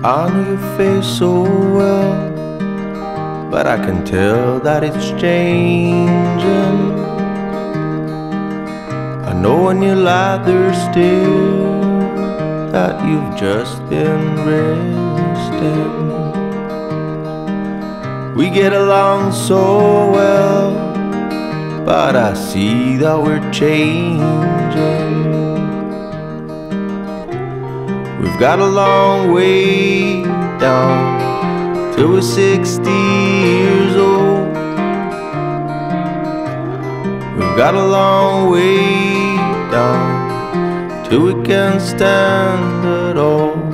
I know your face so well, but I can tell that it's changing. I know when you lie there still that you've just been resting. We get along so well, but I see that we're changing. We've got a long way down till we're 60 years old. We've got a long way down till we can stand at all.